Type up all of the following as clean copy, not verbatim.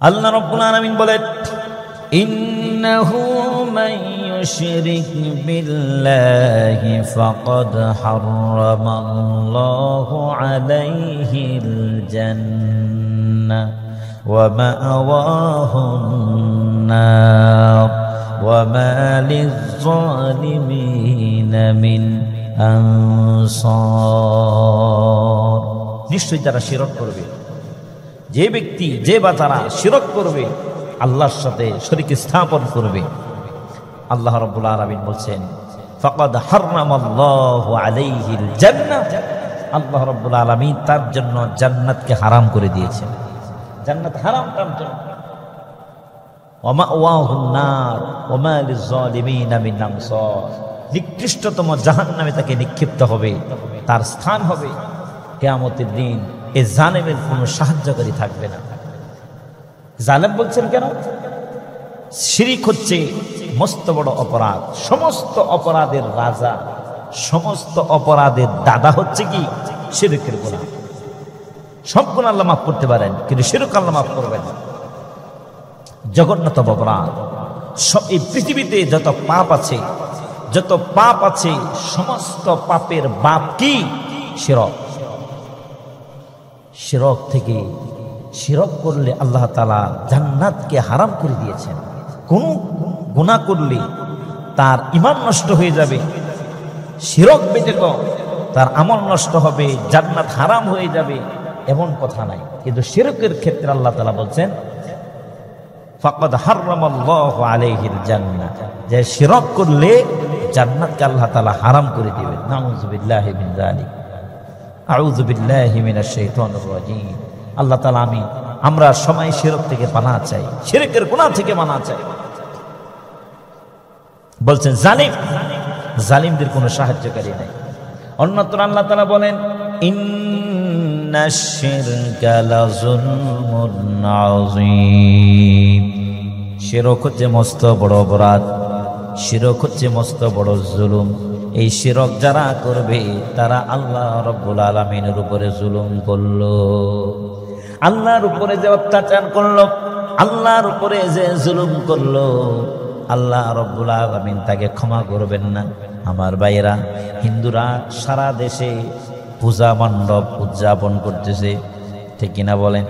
আল্লাহ রাব্বুল আলামিন বলেন, ইন্নাহু মান ইউশরিক বিল্লাহি ফাকাদ হারামাল্লাহু আলাইহিল জান্নাহ ওয়া মা'ওয়াহুন নার ওয়া মা লিয-যালিমিনা মিন আনসার। নিশ্চয়ই যারা শিরক করবে, যে ব্যক্তি যে বা তারা শিরক করবে, আল্লাহর সাথে শরীক স্থাপন করবে, আল্লাহ রাব্বুল আলামিন বলছেন ফাকাদ হারামাল্লাহু আলাইহিল জান্নাহ, আল্লাহ রাব্বুল আলামিন তার জন্য জান্নাতকে হারাম করে দিয়েছেন। জান্নাত হারাম তার জন্য। ওয়া মা'ওয়াহুন নার ওয়া মা লিয-যালিমিনা মিন আনসার, নিকৃষ্টতম জাহান্নামে তাকে নিক্ষিপ্ত হবে, তার স্থান হবে কিয়ামতের দিন। এই জালেমের কোনো সাহায্যকারী থাকবে না। জালেম বলছেন কেন? শিরক হচ্ছে মস্ত বড় অপরাধ, সমস্ত অপরাধের রাজা, সমস্ত অপরাধের দাদা হচ্ছে কি? শিরকের গুনাহ। সব গুনাহ আল্লাহ মাফ করতে পারেন, কিন্তু শিরক আল্লাহ মাফ করবেন না। জঘন্যতম অপরাধ। এই পৃথিবীতে যত পাপ আছে, যত পাপ আছে, সমস্ত পাপের বাপ কি? শিরক। শিরক থেকে, শিরক করলে আল্লাহ তাআলা জান্নাতকে হারাম করে দিয়েছেন। কোন গুনাহ করলে তার ঈমান নষ্ট হয়ে যাবে, শিরক ব্যতীত তার আমল নষ্ট হবে, জান্নাত হারাম হয়ে যাবে, এমন কথা নাই। কিন্তু শিরকের ক্ষেত্রে আল্লাহ তাআলা বলছেন ফাকাদ হারামাল্লাহু আলাইহিল জান্নাহ, যে শিরক করলে জান্নাতকে আল্লাহ তাআলা হারাম করে দিবেন। নাউযু বিল্লাহি মিন যালিক, আউযু বিল্লাহি মিনাশ শাইতানির রাজীম। আল্লাহ তাআলা আমরা সবাই শিরক থেকে পানাহ চাই, শিরকের গুনাহ থেকে পানাহ চাই। বলছেন জালিমদের কোনো সাহায্যকারী নাই। অন্যত্র আল্লাহ তাআলা বলেন ইন্নাশ শিরকা লাযুলমুন আযীম, শিরক হচ্ছে মস্ত বড় অপরাধ, শিরক হচ্ছে মস্ত বড় জুলুম। এই শিরক যারা করবে তারা আল্লাহ রাব্বুল আলামিনের উপরে জুলুম করলো, আল্লাহর উপরে যে অত্যাচার করলো, আল্লাহর উপরে যে জুলুম করলো, আল্লাহ রাব্বুল আলামিন তাকে ক্ষমা করবেন না। আমার ভাইয়েরা, হিন্দুরা সারা দেশে পূজা মণ্ডপ উদযাপন করতেছে, ঠিক কিনা বলেন?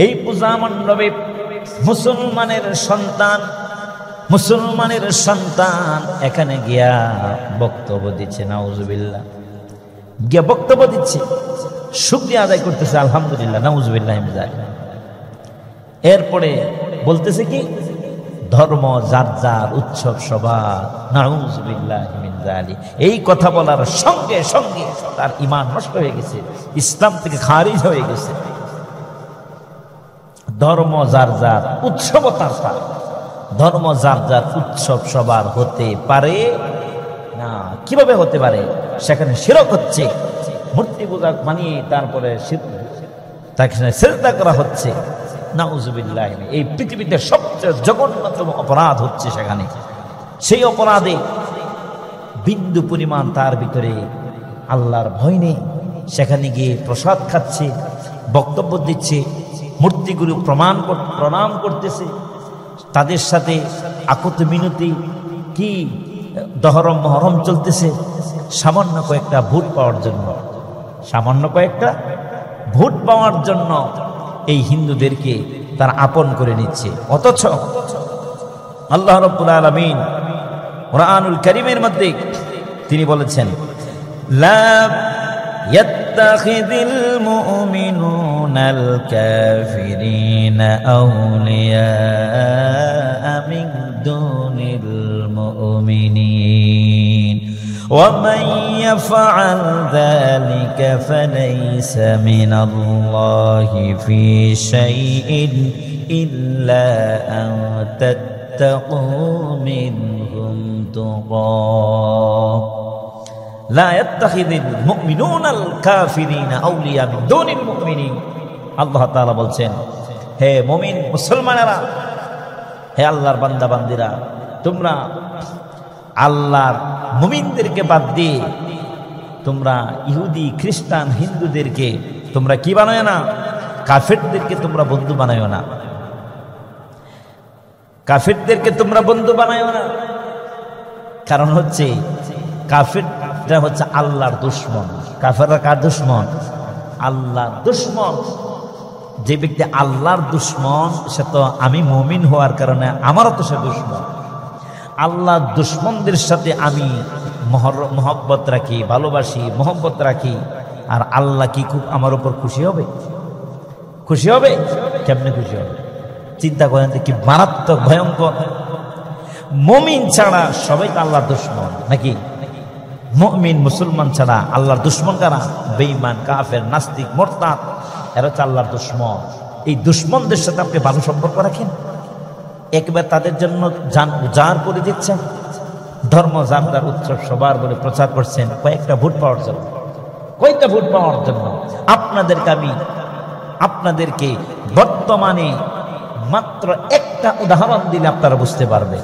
এই পূজা মণ্ডপে মুসলমানের সন্তান এখানে গিয়া বক্তব্য দিচ্ছে, নাউজুবিল্লাহ, গিয়া বক্তব্য দিচ্ছে, শুকরিয়া আদায় করতেছে, আলহামদুলিল্লাহ, নাউজুবিল্লাহ। এরপরে বলতেছে কি? ধর্ম যার যার, উৎসব সবার, নাউজুবিল্লাহ মিন যালিক। এই কথা বলার সঙ্গে সঙ্গে তার ঈমান নষ্ট হয়ে গেছে, ইসলাম থেকে খারিজ হয়ে গেছে। ধর্ম যার যার, উৎসব তার তার। ধর্ম যার যার, উৎসব সবার হতে পারে না। কিভাবে হতে পারে? সেখানে শিরক হচ্ছে, মূর্তি পূজা বানিয়ে তারপরে তাকে সিজদা করা হচ্ছে, নাউজুবিল্লাহ। এই পৃথিবীতে সবচেয়ে জঘন্যতম অপরাধ হচ্ছে সেখানে। সেই অপরাধে বিন্দু পরিমাণ তার ভিতরে আল্লাহর ভয় নেই। সেখানে গিয়ে প্রসাদ খাচ্ছে, বক্তব্য দিচ্ছে, মূর্তিগুলো প্রণাম করতেছে, তাদের সাথে আকুত মিনতি কি দহরম মহরম চলতেছে, সামান্য কয়েকটা ভোট পাওয়ার জন্য, সামান্য কয়েকটা ভোট পাওয়ার জন্য এই হিন্দুদেরকে তারা আপন করে নিচ্ছে। অথচ আল্লাহ রাব্বুল আলামিন কুরআনুল কারীমের মধ্যে তিনি বলেছেন লা ইয়াত্তাখিযুল মুমিনুনাল কাফিরিনা আউলিয়া মিন দুনিল মুমিনিন ومن يفعل ذلك فليس من الله في شيء إلا أن تتقوا منهم تقاه لا يتخذ المؤمنون الكافرين أولياء من دون المؤمنين আল্লাহ তাআলা বলছেন, হে মুমিন মুসলমানেরা, হে আল্লাহর বান্দা বান্দিরা, তোমরা আল্লাহর মুমিনদেরকে বাদ দিয়ে তোমরা ইহুদি খ্রিস্টান হিন্দুদেরকে তোমরা কি বানায় না? কাফেরদেরকে তোমরা বন্ধু বানায় না। কাফিরদেরকে তোমরা বন্ধু বানায়ো না। কারণ হচ্ছে কাফিররা হচ্ছে আল্লাহর দুশমন। কাফিররা কার দুশমন? আল্লাহর দুশমন। যে ব্যক্তি আল্লাহর দুশমন সে তো আমি মুমিন হওয়ার কারণে আমারও তো সে দুশমন। আল্লাহর দুশমনদের সাথে আমি মহব্বত রাখি, ভালোবাসি, মহব্বত রাখি, আর আল্লাহ কি খুব আমার উপর খুশি হবে? খুশি হবে? কেমনে খুশি হবে? চিন্তা করেন তো, কি মারাত্মক ভয়ঙ্কর। মুমিন ছাড়া সবাই তো আল্লাহর দুশমন নাকি? মুমিন মুসলমান ছাড়া আল্লাহর দুশমন কারা? বেঈমান, কাফের, নাস্তিক, মুরতাদ, এরা হচ্ছে আল্লাহর দুশমন। এই দুশমনদের সাথে আপনি ভালো সম্পর্ক রাখেন, একবার তাদের জন্য জান উজাড় করে দিচ্ছেন, ধর্ম যাত্রার উৎসব সবার বলে প্রচার করছেন কয়েকটা ভোট পাওয়ার জন্য। কয়েকটা ভোট পাওয়ার জন্য আপনাদেরকে বর্তমানে মাত্র একটা উদাহরণ দিলে আপনারা বুঝতে পারবেন।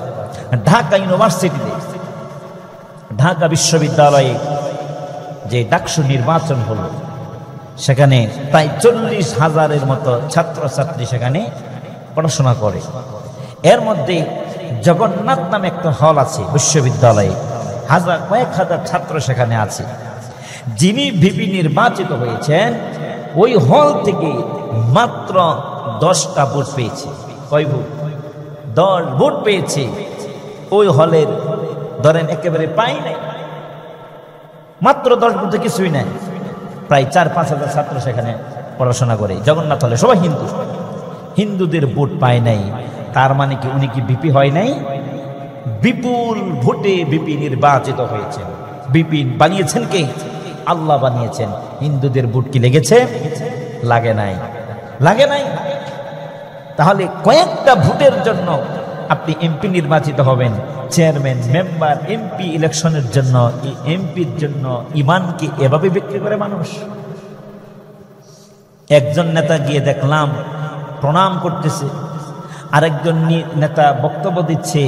ঢাকা ইউনিভার্সিটিতে, ঢাকা বিশ্ববিদ্যালয়ে যে ডাকসু নির্বাচন হলো, সেখানে প্রায় 40,000-এর মতো ছাত্রছাত্রী সেখানে পড়াশোনা করে। এর মধ্যে জগন্নাথ নামে একটা হল আছে বিশ্ববিদ্যালয়ে, কয়েক হাজার ছাত্র সেখানে আছে। যিনি ভিপি নির্বাচিত হয়েছেন ওই হল থেকে মাত্র 10টা ভোট পেয়েছে। কয় ভোট? 10 ভোট পেয়েছে। ওই হলের ধরেন একেবারে পাই নাই, মাত্র 10 ভোটে কিছুই নাই। প্রায় 4-5 হাজার ছাত্র সেখানে পড়াশোনা করে। জগন্নাথ হলে সবাই হিন্দু, হিন্দুদের ভোট পায় নাই। তার মানে কি উনি কি বিপি হয় নাই? বিপুল ভোটে বিপি নির্বাচিত হয়েছে। বিপি বানিয়েছেন কে? আল্লাহ বানিয়েছেন। হিন্দুদের ভোট কি লেগেছে? লাগে নাই, লাগে নাই। তাহলে কয়েকটা ভোটের জন্য আপনি এমপি নির্বাচিত হবেন, চেয়ারম্যান, মেম্বার, এমপি ইলেকশনের জন্য, এমপির জন্য ইমানকে এভাবে বিক্রি করে মানুষ। একজন নেতা গিয়ে দেখলাম প্রণাম করতেছে, আরেকজন নেতা বক্তব্য দিচ্ছে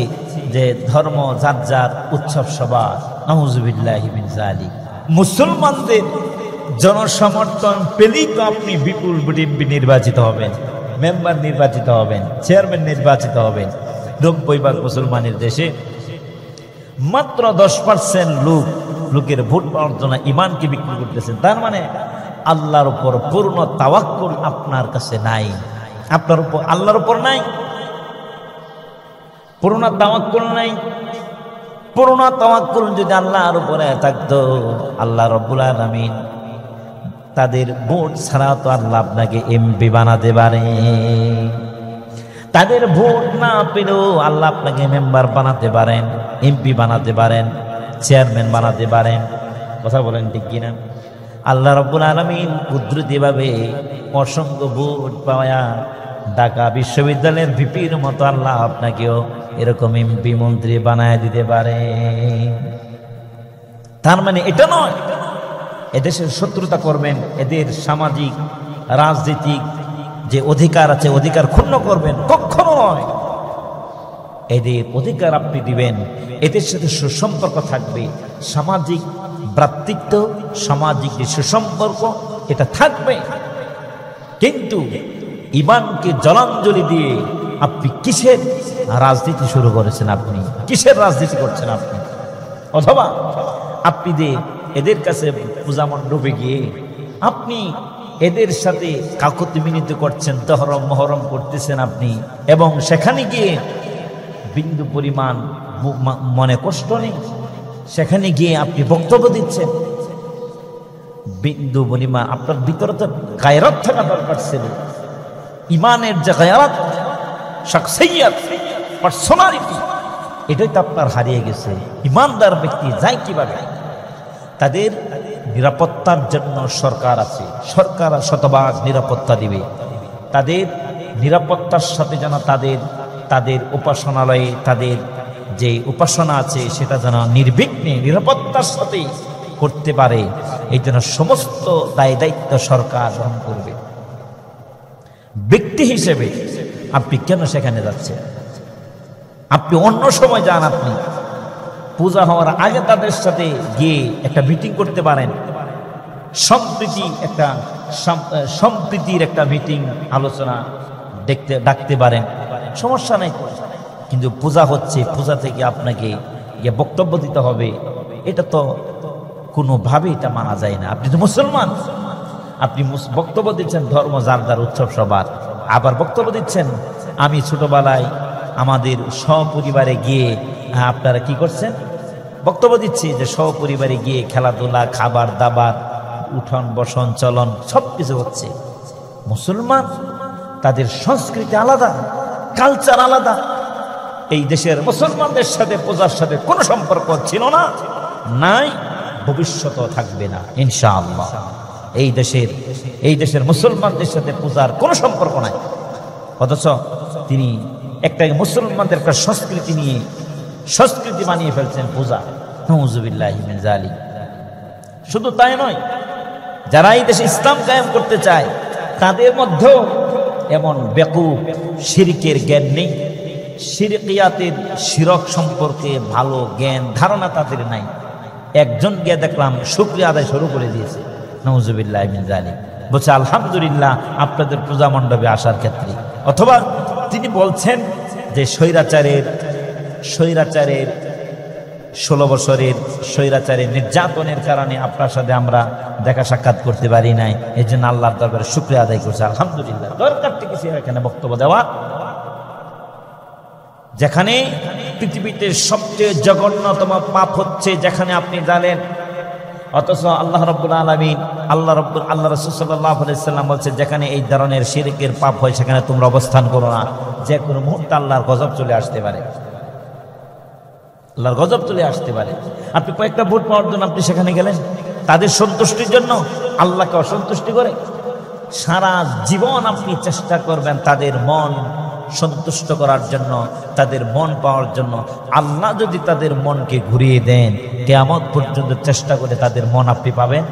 যে ধর্ম যার যার উৎসব সভা। নাউযুবিল্লাহি মিন যালিক। মুসলমানদের জনসমর্থন পেলেই তো আপনি বিপুল এমপি নির্বাচিত হবেন, মেম্বার নির্বাচিত হবেন, চেয়ারম্যান নির্বাচিত হবেন। 90% মুসলমানের দেশে মাত্র 10% লোকের ভোট পাওয়ার জন্য ইমানকে বিক্রি করতেছেন। তার মানে আল্লাহর উপর পূর্ণ তাওয়াক্কুল আপনার কাছে নাই, আপনার উপর আল্লাহর উপর নাই, পূর্ণ তাওয়াক্কুল নাই। পূর্ণ তাওয়াক্কুল যদি আল্লাহর উপরে থাকতো, আল্লাহ রাব্বুল আলামিন তাদের ভোট ছাড়া তো আল্লাহ আপনাকে এমপি বানাতে পারে। তাদের ভোট না পেলেও আল্লাহ আপনাকে মেম্বার বানাতে পারেন, এমপি বানাতে পারেন, চেয়ারম্যান বানাতে পারেন। কথা বলেন ঠিক কিনা? আল্লাহ রাব্বুল আলামিন কুদরতিভাবে অসংখ্য ভোট পাওয়া ঢাকা বিশ্ববিদ্যালয়ের ভিপির মতো আল্লাহ আপনাকেও এরকম এমপি মন্ত্রী বানায় দিতে পারে। তার মানে এটা নয় এদেশের শত্রুতা করবেন, এদের সামাজিক রাজনৈতিক যে অধিকার আছে অধিকার ক্ষুণ্ণ করবেন, কখনো নয়। এদের অধিকার আপনি দিবেন, এদের সাথে সুসম্পর্ক থাকবে, সামাজিক ভ্রাতৃত্ব, সামাজিক যে সুসম্পর্ক এটা থাকবে। কিন্তু ইমানকে জলাঞ্জলি দিয়ে আপনি কিসের রাজনীতি শুরু করেছেন? আপনি কিসের রাজনীতি করছেন আপনি? অথবা আপনি যে এদের কাছে পূজা মণ্ডপে গিয়ে আপনি এদের সাথে কাকতি মিনতি করছেন, তহরম মহরম করতেছেন আপনি, এবং সেখানে গিয়ে বিন্দু পরিমাণ মনে কষ্ট নেই, সেখানে গিয়ে আপনি বক্তব্য দিচ্ছেন, বিন্দু পরিমাণ আপনার ভিতরে তো গায়রত থাকা দরকার ছিল। ইমানের যে গায়রত, শাখসিয়ত, পার্সোনালিটি, এটাই তো আপনার হারিয়ে গেছে। ইমানদার ব্যক্তি যায় কিভাবে? তাদের নিরাপত্তার জন্য সরকার আছে, সরকার শতভাগ নিরাপত্তা দিবে। তাদের নিরাপত্তার সাথে যেন তাদের উপাসনালয়ে তাদের যে উপাসনা আছে সেটা যেন নির্বিঘ্নে নিরাপত্তার সাথে করতে পারে, এই জন্য সমস্ত দায় দায়িত্ব সরকার গ্রহণ করবে। ব্যক্তি হিসেবে আপনি কেন সেখানে যাচ্ছেন? আপনি অন্য সময় যান, আপনি পূজা হওয়ার আগে তাদের সাথে গিয়ে একটা মিটিং করতে পারেন, সম্প্রীতির একটা মিটিং আলোচনা ডাকতে পারেন, সমস্যা নাই। কিন্তু পূজা হচ্ছে, পূজা থেকে আপনাকে গিয়ে বক্তব্য দিতে হবে, এটা তো কোনোভাবে এটা মানা যায় না। আপনি তো মুসলমান, আপনি বক্তব্য দিচ্ছেন ধর্ম যার যার উৎসব সবার, আবার বক্তব্য দিচ্ছেন আমি ছোটবেলায় আমাদের সপরিবারে গিয়ে আপনারা কি করছেন, বক্তব্য দিচ্ছি যে সপরিবারে গিয়ে খেলাধুলা, খাবার দাবার, উঠন বসন চলন সব কিছু হচ্ছে। মুসলমান তাদের সংস্কৃতি আলাদা, কালচার আলাদা। এই দেশের মুসলমানদের সাথে পূজার সাথে কোনো সম্পর্ক ছিল না, নাই, ভবিষ্যতেও থাকবে না ইনশাআল্লাহ। এই দেশের মুসলমানদের সাথে পূজার কোনো সম্পর্ক নাই। অথচ তিনি একটা মুসলমানদের একটা সংস্কৃতি নিয়ে সংস্কৃতি বানিয়ে ফেলছেন পূজা। নাউযুবিল্লাহি মিন যালিক। শুধু তাই নয়, যারা এই দেশে ইসলাম কায়েম করতে চায় তাদের মধ্যেও এমন বেকুব, শিরকের জ্ঞান নেই, শিরকিয়াতের শিরক সম্পর্কে ভালো জ্ঞান ধারণা তাদের নাই। একজন গিয়ে দেখলাম শুকরিয়া আদায় শুরু করে দিয়েছে, নাউযুবিল্লাহি মিন যালিক, বলছে আলহামদুলিল্লাহ আপনাদের পূজা মণ্ডপে আসার ক্ষেত্রে। অথবা তিনি বলছেন যে স্বৈরাচারের 16 বছরের স্বৈরাচারের নির্যাতনের কারণে আপনার সাথে আমরা দেখা সাক্ষাৎ করতে পারি নাই, এই জন্য আল্লাহর দরবারে শুকরিয়া আদায় করছে, আলহামদুলিল্লাহ। দরকারটা কিছু এখানে বক্তব্য দেওয়া, যেখানে পৃথিবীতে সবচেয়ে জঘন্যতম পাপ হচ্ছে, যেখানে আপনি জানেন, অথচ আল্লাহ রাব্বুল আলামিন আল্লাহ রাসূল সাল্লাল্লাহু আলাইহি ওয়াসাল্লাম বলছেন যেখানে এই ধরনের শিরকের পাপ হয় সেখানে তোমরা অবস্থান করো না, যে কোনো মুহূর্তে আল্লাহর গজব চলে আসতে পারে, আল্লাহর গজব চলে আসতে পারে। আপনি কয়েকটা ভোট পাওয়ার জন্য আপনি সেখানে গেলেন, তাদের সন্তুষ্টির জন্য আল্লাহকে অসন্তুষ্টি করে সারা জীবন আপনি চেষ্টা করবেন তাদের মন সন্তুষ্ট করার জন্য, তাদের মন পাওয়ার জন্য। আল্লাহ যদি তাদের মনকে ঘুরিয়ে দেন, কিয়ামত পর্যন্ত চেষ্টা করে তাদের মন আপনি পাবেন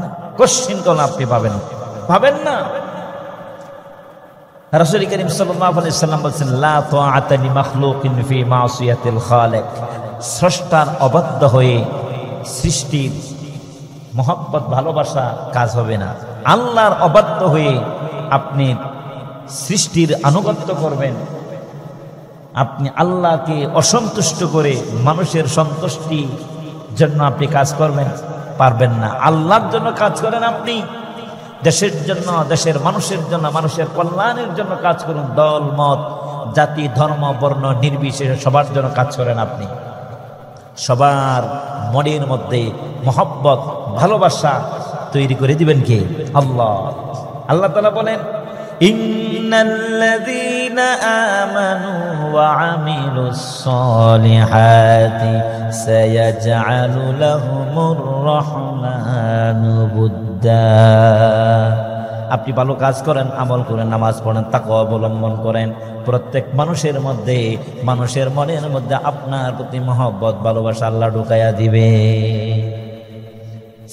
না, কোশ্চিন কোন আপনি পাবেন না। রাসূল করিম সাল্লাল্লাহু আলাইহি ওয়াসাল্লাম বলেছেন লা তাআতা লিমাখলুকিন ফি মাসিয়াতিল খালিক, স্রষ্টার অবাধ্য হয়ে সৃষ্টির মহব্বত ভালোবাসা কাজ হবে না। আল্লাহর অবাধ্য হয়ে আপনি সৃষ্টির আনুগত্য করবেন, আপনি আল্লাহকে অসন্তুষ্ট করে মানুষের সন্তুষ্টির জন্য আপনি কাজ করবেন, পারবেন না। আল্লাহর জন্য কাজ করেন আপনি, দেশের জন্য, দেশের মানুষের জন্য, মানুষের কল্যাণের জন্য কাজ করুন। দল মত, জাতি, ধর্ম, বর্ণ নির্বিশেষে সবার জন্য কাজ করেন আপনি। সবার মনের মধ্যে মহব্বত, ভালোবাসা তৈরি করে দিবেন কে? আল্লাহ। আল্লাহ তাআলা বলেন ইন্নাল্লাযীনা আমানু ওয়া আমিলুস সলিহাতি সায়াজআলু লাহুমুর রাহমানু বুদ্দা। আপনি ভালো কাজ করেন, আমল করেন, নামাজ পড়েন, তাকওয়া অবলম্বন করেন, প্রত্যেক মানুষের মনের মধ্যে আপনার প্রতি মহব্বত, ভালোবাসা আল্লাহ ঢুকাইয়া দিবে।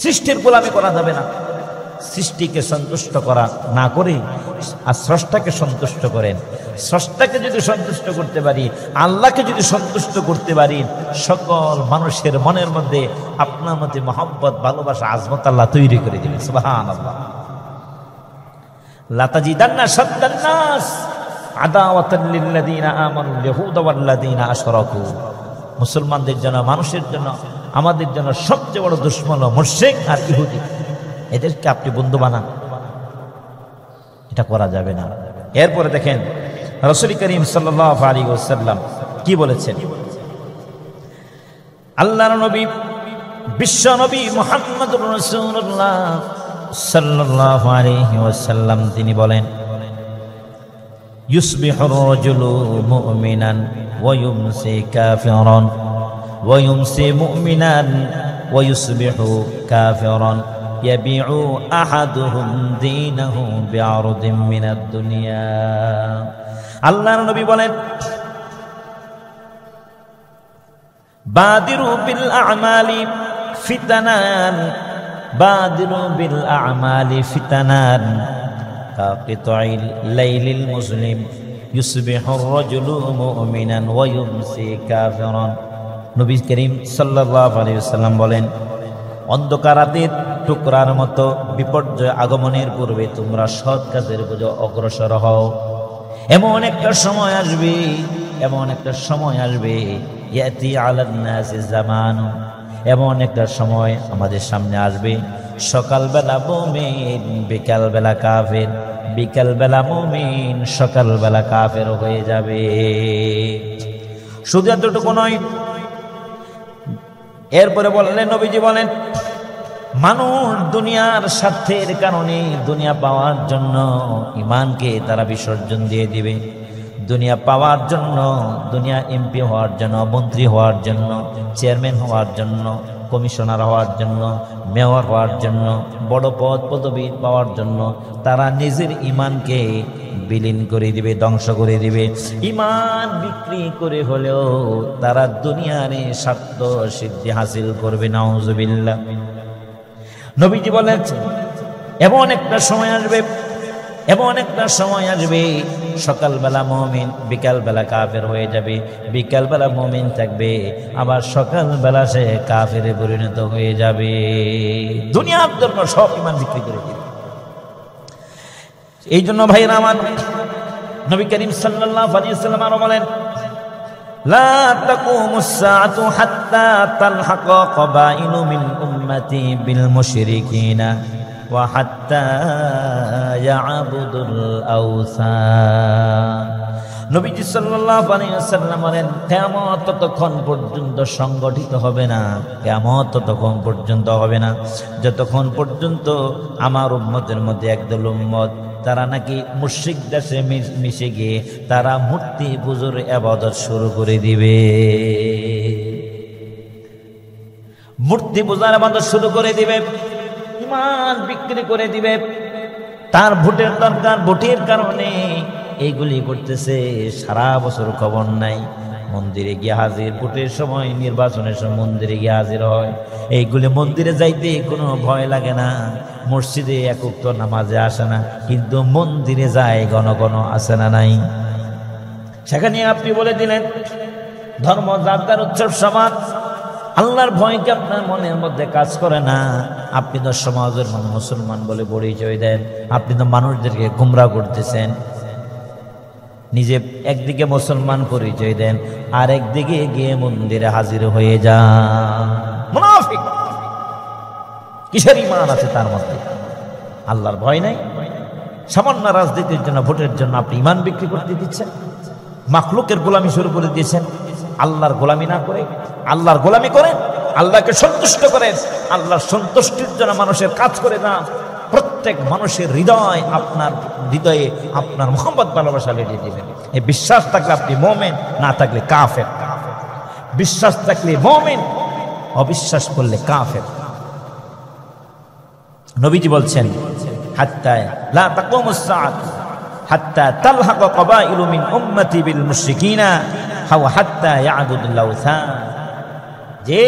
সৃষ্টির গোলামি করা যাবে না, সৃষ্টিকে সন্তুষ্ট করা না করে আর স্রষ্টাকে সন্তুষ্ট করেন। স্রষ্টাকে যদি সন্তুষ্ট করতে পারি, আল্লাহকে যদি সন্তুষ্ট করতে পারি, সকল মানুষের মনের মধ্যে আপনার মধ্যে মহব্বত, ভালোবাসা, আজমত আল্লাহ তৈরি করে দিবেন। সুবহানাল্লাহ। লা তাজিদান্না শাদ্দান নাস আদাওয়াতান লিল্লাযীনা আমানুল ইয়াহুদা ওয়াল্লাযীনা আশরাকু। মুসলমানদের জন্য, মানুষের জন্য, আমাদের জন্য সবচেয়ে বড় দুশমন হলো মুশরিক আর ইহুদি। এদেরকে আপনি বন্ধু বানান, এটা করা যাবে না। এরপরে দেখেন রাসূল করিম সাল্লাল্লাহু আলাইহি ওয়াসাল্লাম কি বলেছেন। আল্লাহর নবী, বিশ্ব নবী মুহাম্মদুর রাসূলুল্লাহ সাল্লাল্লাহু আলাইহি ওয়াসাল্লাম তিনি বলেন ইউসবিহুর রাজুলু মুমিনান ওয়া ইউমসি কাফিরান ওয়া ইউমসি মুমিনান ওয়া ইউসবিহু কাফিরান ইয়াবিউ আহাদুহুম দীনাহু বিআরদিন মিনাদ দুনিয়া। আল্লাহর নবী বলেন বাদিরু বিল আ'মালি ফিতানান, বাদিরু বিল আ'মালি ফিতানান কাকিতাইল লাইলিল মুসলিম ইউসবিহুর রাজুলু মুমিনান ওয়া ইউমসি কাফিরান। নবী করিম সাল্লাল্লাহু আলাইহি ওয়াসাল্লাম বলেন অন্ধকার রাতের টুকরার মতো বিপর্যয় আগমনের পূর্বে তোমরা সৎ কাজের পথে অগ্রসর হও। এমন একটা সময় আসবে, এমন একটা সময় আসবে, ইয়াতি আলান নাসি জামানু, এমন একটা সময় আমাদের সামনে আসবে, সকালবেলা মুমিন, বিকালবেলা কাফের, বিকালবেলা মুমিন, সকালবেলা কাফের হয়ে যাবে। শুধু এতটুকু নয়, এরপরে বললেন, নবীজি বলেন, মানুষ দুনিয়ার স্বার্থের কারণে, দুনিয়া পাওয়ার জন্য ঈমানকে তারা বিসর্জন দিয়ে দিবে। দুনিয়া পাওয়ার জন্য, দুনিয়া এমপি হওয়ার জন্য, মন্ত্রী হওয়ার জন্য, চেয়ারম্যান হওয়ার জন্য, কমিশনার হওয়ার জন্য, মেয়র হওয়ার জন্য, বড় পদ পদবি পাওয়ার জন্য তারা নিজের ঈমানকে বিলীন করে দিবে, ধ্বংস করে দিবে। ঈমান বিক্রি করে হলেও তারা দুনিয়ার স্বার্থ সিদ্ধি হাসিল করবে। নাউজুবিল্লাহ। নবীজি বলেছেন, এমন একটা সময় আসবে, এমন একটা সময় আসবে, সকালবেলা মুমিন, বিকালবেলা কাফের হয়ে যাবে, বিকালবেলা মুমিন থাকবে, আবার সকালবেলা সে কাফেরে পরিণত হয়ে যাবে। দুনিয়ার জন্য সব ঈমান বিক্রি করে দিবে। এই জন্য ভাইরা আমার, নবী করিম সাল্লাল্লাহু আলাইহি ওয়াসাল্লাম আরো বলেন, লা তাকুমুস সাআতু হাত্তা তালহাকা ক্বাবাইলু মিন উম্মতি বিল মুশরিকিনা ওয়া হাত্তা ইয়াবুদুল আওসান। নবীজি সাল্লাল্লাহু আলাইহি ওয়াসাল্লাম বলেন, কিয়ামত ততক্ষণ পর্যন্ত সংগঠিত হবে না, কিয়ামত ততক্ষণ পর্যন্ত হবে না যতক্ষণ পর্যন্ত আমার উম্মতের মধ্যে একদল উম্মত তারা নাকি মুশরিক দেশে মিশে গিয়ে তারা মূর্তি পূজার ইবাদত শুরু করে দিবে, মূর্তি পূজার ইবাদত শুরু করে দিবে, ঈমান বিক্রি করে দিবে। তার ভোটের দরকার, ভোটের কারণে এইগুলি করতেছে, সারা বছর খবর নাই, মন্দিরে গিয়ে হাজির, ভোটের সময়, নির্বাচনের সময় মন্দিরে গিয়ে হাজির হয়। এইগুলি মন্দিরে যাইতে কোনো ভয় লাগে না, মসজিদে এক ওয়াক্ত নামাজে আসে না, কিন্তু মন্দিরে যায় ঘন ঘন, আসে না নাই? সেখানে আপনি বলে দিলেন ধর্ম যাত্রার উৎসব সমাজ, আল্লাহর ভয়কে আপনার মনের মধ্যে কাজ করে না, আপনি তো সমাজের মুসলমান বলে পরিচয় দেন, আপনি তো মানুষদেরকে গুমরাহ করতেছেন। নিজে একদিকে মুসলমান পরিচয় দেন, আর একদিকে গিয়ে মন্দিরে হাজির হয়ে যান। মুনাফিক। কিসের ঈমান আছে তার মধ্যে? আল্লাহর ভয় নাই। সামান্য রাজনীতির জন্য, ভোটের জন্য আপনি ঈমান বিক্রি করতে দিচ্ছেন, মাখলুকের গোলামি শুরু করে দিয়েছেন। আল্লাহর গোলামি না করে আল্লাহর গোলামি করেন, আল্লাহকে সন্তুষ্ট করেন, আল্লাহর সন্তুষ্টির জন্য মানুষের কাজ করে না। প্রত্যেক মানুষের হৃদয়, আপনার হৃদয়ে আপনার মোহাম্মদ ভালোবাসা লেগে দিবেন। এই বিশ্বাস থাকলে আপনি মুমিন, না থাকলে কাফের। বিশ্বাস থাকলে মুমিন, অবিশ্বাস করলে কাফের। নবীজি বলছেন, হাত্তা লা তাকুমুস সাআত হাত্তা তালহাকা ক্বাবাইলু মিন উম্মতি বিল মুশরিকিনা ওয়া হাত্তা ইয়াবুদুল আওসান, যে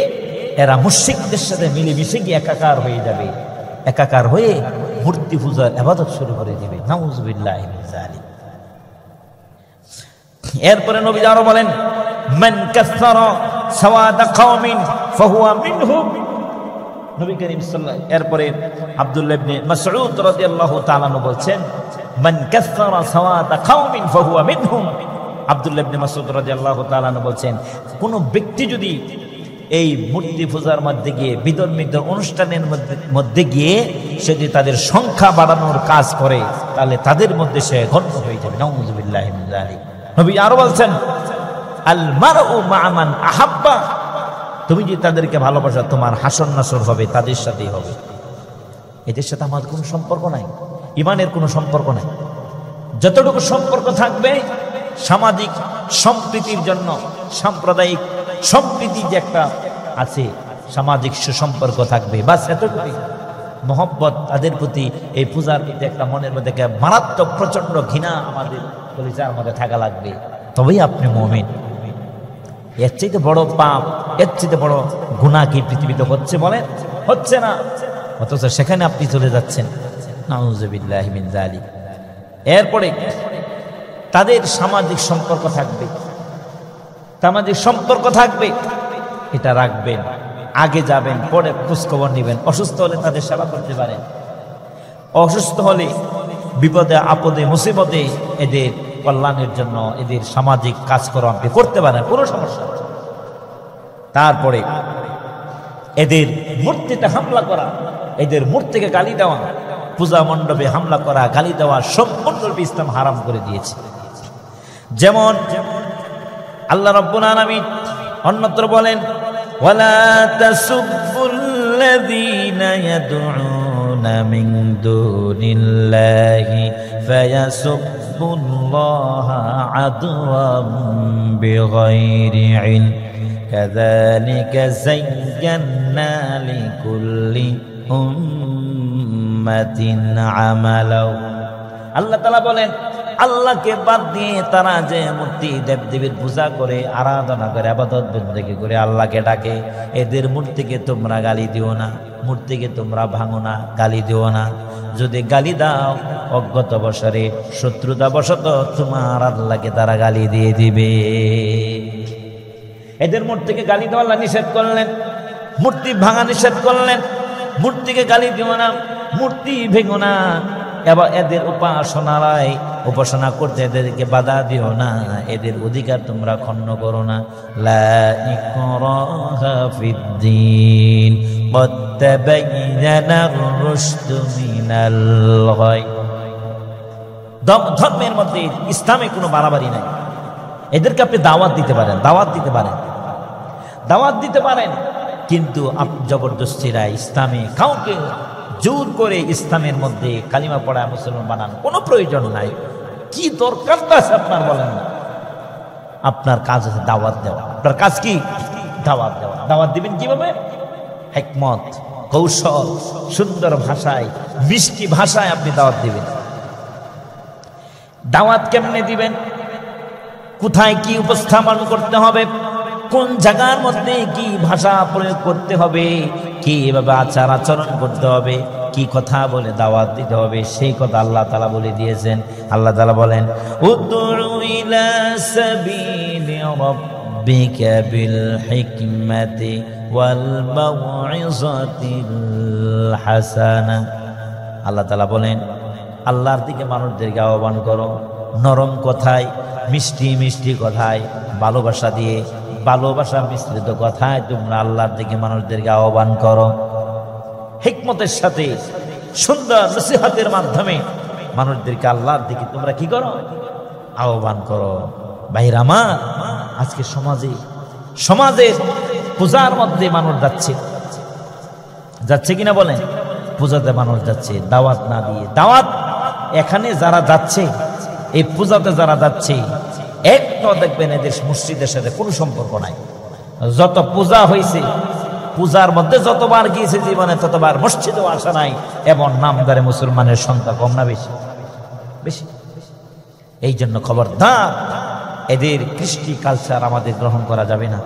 এরা মুশরিকদের সাথে মিলেমিশে গিয়ে একাকার হয়ে যাবে, একাকার হয়ে মূর্তি পূজার ইবাদত শুরু করে দিবে। নাউযুবিল্লাহি মিন যালিক। এরপরে নবী আরো বলেন, মান কাসসারা সাওয়াদা কওমিন ফাহুয়া মিনহুম। নবী করিম সাল্লাল্লাহু আলাইহি, এরপরে আব্দুল্লাহ ইবনে মাসউদ রাদিয়াল্লাহু তাআলা বলছেন, মান কাসসারা সাওয়াদা কওমিন ফাহুয়া মিনহুম। আব্দুল্লাহ ইবনে মাসউদ রাদিয়াল্লাহু তাআলা বলছেন, কোন ব্যক্তি যদি এই মূর্তি পূজার মধ্যে গিয়ে, বিধর্মীদের অনুষ্ঠানের মধ্যে গিয়ে সে যদি তাদের সংখ্যা বাড়ানোর কাজ করে, তাহলে তাদের মধ্যে সে গণ্য হয়ে যাবে। নাউযুবিল্লাহি মিন যালিক। নবী আরো বলছেন, আল মারউ মা মান আহাব্বা, তুমি যদি তাদেরকে ভালোবাসো, তোমার হাসর নাসর হবে তাদের সাথেই হবে। এদের সাথে আমাদের কোনো সম্পর্ক নাই, ঈমানের কোনো সম্পর্ক নাই। যতটুকু সম্পর্ক থাকবে সামাজিক সম্প্রীতির জন্য, সাম্প্রদায়িক সম্প্রীতি যে একটা আছে, সামাজিক সুসম্পর্ক থাকবে, বাস এতটুকুই। মহব্বত তাদের প্রতি, এই পূজার প্রতি একটা মনের মধ্যে মারাত্মক প্রচন্ড ঘৃণা আমাদের কলিজার মধ্যে থাকা লাগবে, তবেই আপনি মুমিন। এর চাইতে বড় পাপ, এর চাইতে বড় গুনাহ কি পৃথিবীতে হচ্ছে বলেন? হচ্ছে না, অথচ সেখানে আপনি চলে যাচ্ছেন। নাউযুবিল্লাহি মিন যালিক। এরপরে তাদের সামাজিক সম্পর্ক থাকবে, সামাজিক সম্পর্ক থাকবে, এটা রাখবেন, আগে যাবেন, পরে খোঁজখবর নেবেন। অসুস্থ হলে তাদের সেবা করতে পারেন, অসুস্থ হলে বিপদে আপদে মুসিবতে এদের কল্যাণের জন্য, এদের সামাজিক কাজকর্ম আপনি করতে পারেন, কোনো সমস্যা নেই। তারপরে এদের মূর্তিতে হামলা করা, এদের মূর্তিকে গালি দেওয়া, পূজা মণ্ডপে হামলা করা, গালি দেওয়া সম্পূর্ণরূপে ইসলাম হারাম করে দিয়েছে। যেমন আল্লাহ রাব্বুল আলামিন অন্যত্র বলেন, ওয়ালা তাসুব্বুল্লাযীনা ইয়াদউনা মিন দুনিল্লাহি ফায়াসুব্বুল্লাহা আদওয়াম বিগাইরি ইলম কাযালিকা যায়্যান্না লিকুল্লি উম্মাতিন আমালাহু। আল্লাহ তাআলা বলেন, আল্লাহকে বাদ দিয়ে তারা যে মূর্তি দেবদেবীর পূজা করে, আরাধনা করে, ইবাদত বন্দেগী করে আল্লাহকে ডাকে, এদের মূর্তিকে তোমরা গালি দিও না, মূর্তিকে তোমরা ভাঙো না, গালি দিও না। যদি গালি দাও অজ্ঞত বশরে, শত্রুতা বশত তোমার আল্লাহকে তারা গালি দিয়ে দিবে। এদের মূর্তিকে গালি দেওয়া আল্লাহ নিষেধ করলেন, মূর্তি ভাঙা নিষেধ করলেন। মূর্তিকে গালি দিও না, মূর্তি ভেঙো না, এবার এদের উপাসনা করতে এদেরকে বাধা দিও না, এদের অধিকার তোমরা খণ্ড করো না। লা ইকরাহা ফিদ্দীন ক্বাদ তাবায়্যানার রুশদু মিনাল গায়। ধর্মের মধ্যে, ইসলামে কোনো বাড়াবাড়ি নাই। এদেরকে আপনি দাওয়াত দিতে পারেন, কিন্তু জবরদস্তিরা ইসলামে কাউকে জোর করে ইসলামের মধ্যে কালিমা পড়া মুসলমান বানান কোনো প্রয়োজন নাই। কি দরকারটা আছে আপনার, বলেন না? আপনার কাজ আছে দাওয়াত দেওয়া। আপনার কাজ কি? দাওয়াত দেওয়া। দাওয়াত দিবেন কিভাবে? হিকমত, কৌশল, সুন্দর ভাষায়, মিষ্টি ভাষায় আপনি দাওয়াত দিবেন। দাওয়াত কেমনে দিবেন? কোথায় কি উপস্থাপন করতে হবে, কোন জায়গার মধ্যে কি ভাষা প্রয়োগ করতে হবে, কিভাবে আচার আচরণ করতে হবে, কি কথা বলে দাওয়াত দিতে হবে, সেই কথা আল্লাহ তাআলা বলে দিয়েছেন। আল্লাহ তাআলা বলেন, উদউ ইলা সাবিলি রাব্বিকা বিল হিকমাতি ওয়াল মাউইযাতিল হাসানা। আল্লাহ তাআলা বলেন, আল্লাহর দিকে মানুষদেরকে আহ্বান করো নরম কথায়, মিষ্টি মিষ্টি কথায়, ভালোবাসা দিয়ে, ভালোবাসা মিশ্রিত কথায় তোমরা আল্লাহর দিকে মানুষদেরকে আহ্বান করো। হিকমতের সাথে, সুন্দর নসিহতের মাধ্যমে মানুষদেরকে আল্লাহর দিকে তোমরা কি করো? আহ্বান করো। ভাইরা আমার, আজকে সমাজের পূজার মধ্যে মানুষ যাচ্ছে কিনা বলেন? পূজাতে মানুষ যাচ্ছে দাওয়াত না দিয়ে। দাওয়াত এখানে যারা যাচ্ছে, এই পূজাতে যারা যাচ্ছে, একটু দেখবেন এদের মসজিদের সাথে কোনো সম্পর্ক নাই। যত পূজা হয়েছে, পূজার মধ্যে যতবার গিয়েছে জীবনে, ততবার মসজিদেও আসা নাই, এবং নামদারে মুসলমানের সংখ্যা কম না বেশি? বেশি। এই জন্য খবরদার, এদের কৃষ্টি কালচার আমাদের গ্রহণ করা যাবে না।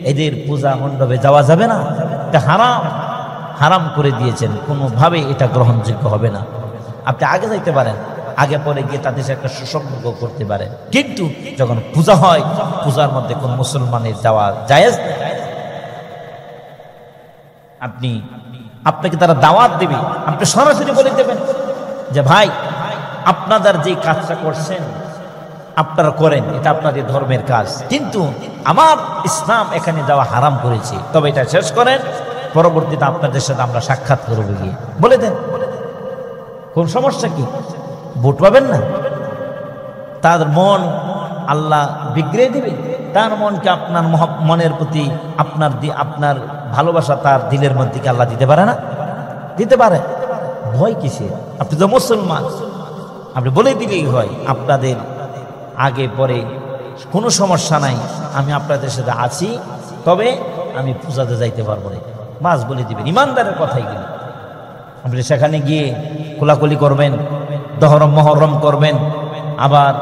এদের পূজা মণ্ডপে যাওয়া যাবে না। এটা হারাম করে দিয়েছেন, কোনোভাবে এটা গ্রহণযোগ্য হবে না। আপনি আগে যাইতে পারেন, আগে পরে গিয়ে তাদের সাথে একটা সুসম্পর্ক করতে পারেন, কিন্তু যখন পূজা হয়, পূজার মধ্যে কোন মুসলমানের যাওয়া জায়েজ নেই। আপনাকে তারা দাওয়াত দেবে, আপনি সরাসরি বলে দেবেন যে ভাই, আপনাদের যে কাজটা করছেন আপনারা করেন, এটা আপনাদের ধর্মের কাজ, কিন্তু আমার ইসলাম এখানে যাওয়া হারাম করেছে, তবে এটা শেষ করেন, পরবর্তীতে আপনাদের সাথে আমরা সাক্ষাৎ করবো গিয়ে বলে দেন। কোন সমস্যা কি? ভোট পাবেন না? তার মন আল্লাহ বিগড়ে দিবে, তার মনকে আপনার মনের প্রতি আপনার ভালোবাসা তার দিলের মধ্যে কি আল্লাহ দিতে পারে না? দিতে পারে। ভয় কিসে? আপনি তো মুসলমান, আপনি বলে দিলেই হয় আপনাদের আগে পরে কোনো সমস্যা নাই, আমি আপনাদের সাথে আছি, তবে আমি পূজাতে যাইতে পারবো না, বাস বলে দিবেন। ইমানদারের কথাই গেল। আপনি সেখানে গিয়ে কোলাকুলি করবেন, দহরম মহরম করবেন, আবার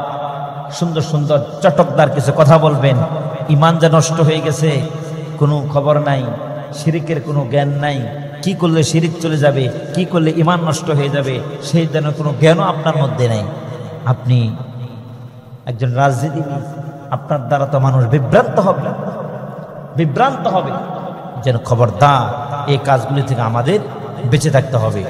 সুন্দর সুন্দর চটকদার কিছু কথা বলবেন, ইমান যে নষ্ট হয়ে গেছে কোনো খবর নাই, শিরিকের কোনো জ্ঞান নাই, কি করলে শিরিক চলে যাবে, কি করলে ইমান নষ্ট হয়ে যাবে, সেই যেন কোনো জ্ঞানও আপনার মধ্যে নেই। আপনি একজন রাজনীতিবিদ, আপনার দ্বারা তো মানুষ বিভ্রান্ত হবে। যেন খবরদার এই কাজগুলি থেকে আমাদের বেঁচে থাকতে হবে।